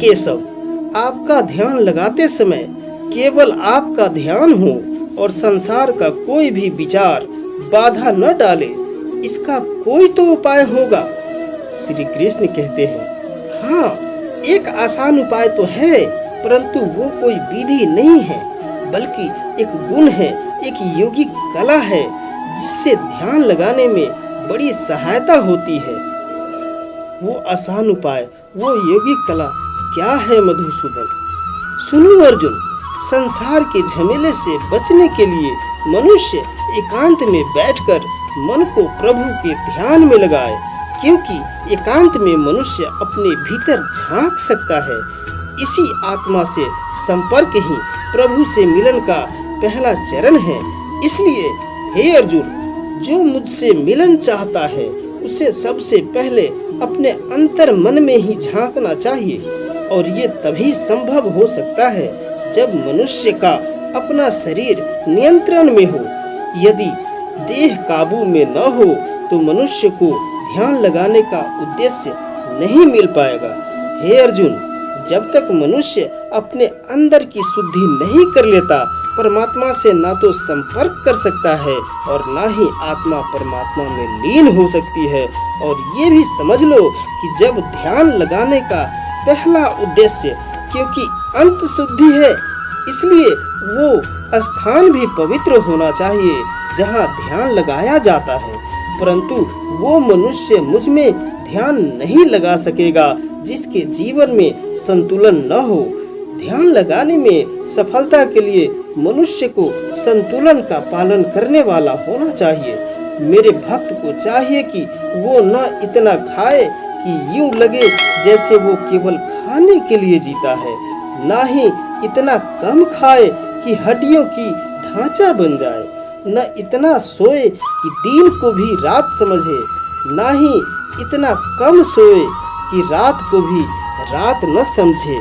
केशव, आपका ध्यान लगाते समय केवल आपका ध्यान हो और संसार का कोई भी विचार बाधा न डाले, इसका कोई तो उपाय होगा। श्री कृष्ण कहते हैं, हाँ, एक आसान उपाय तो है, परंतु वो कोई विधि नहीं है, बल्कि एक गुण है, एक योगिक कला है, जिससे ध्यान लगाने में बड़ी सहायता होती है। वो आसान उपाय, वो योगिक कला क्या है मधुसूदन? सुनो अर्जुन, संसार के झमेले से बचने के लिए मनुष्य एकांत में बैठकर मन को प्रभु के ध्यान में लगाए, क्योंकि एकांत में मनुष्य अपने भीतर झांक सकता है। इसी आत्मा से संपर्क ही प्रभु से मिलन का पहला चरण है। इसलिए हे अर्जुन, जो मुझसे मिलन चाहता है उसे सबसे पहले अपने अंतर मन में ही झांकना चाहिए, और ये तभी संभव हो सकता है जब मनुष्य का अपना शरीर नियंत्रण में हो। यदि देह काबू में न हो तो मनुष्य को ध्यान लगाने का उद्देश्य नहीं मिल पाएगा। हे अर्जुन, जब तक मनुष्य अपने अंदर की शुद्धि नहीं कर लेता, परमात्मा से ना तो संपर्क कर सकता है और ना ही आत्मा परमात्मा में लीन हो सकती है। और ये भी समझ लो कि जब ध्यान लगाने का पहला उद्देश्य, क्योंकि अंत शुद्धि है, इसलिए वो स्थान भी पवित्र होना चाहिए जहाँ ध्यान लगाया जाता है। परंतु वो मनुष्य मुझ में ध्यान नहीं लगा सकेगा जिसके जीवन में संतुलन न हो। ध्यान लगाने में सफलता के लिए मनुष्य को संतुलन का पालन करने वाला होना चाहिए। मेरे भक्त को चाहिए कि वो न इतना खाए कि यूं लगे जैसे वो केवल खाने के लिए जीता है, ना ही इतना कम खाए कि हड्डियों की ढांचा बन जाए, न इतना सोए कि दिन को भी रात समझे, ना ही इतना कम सोए कि रात को भी रात न समझे।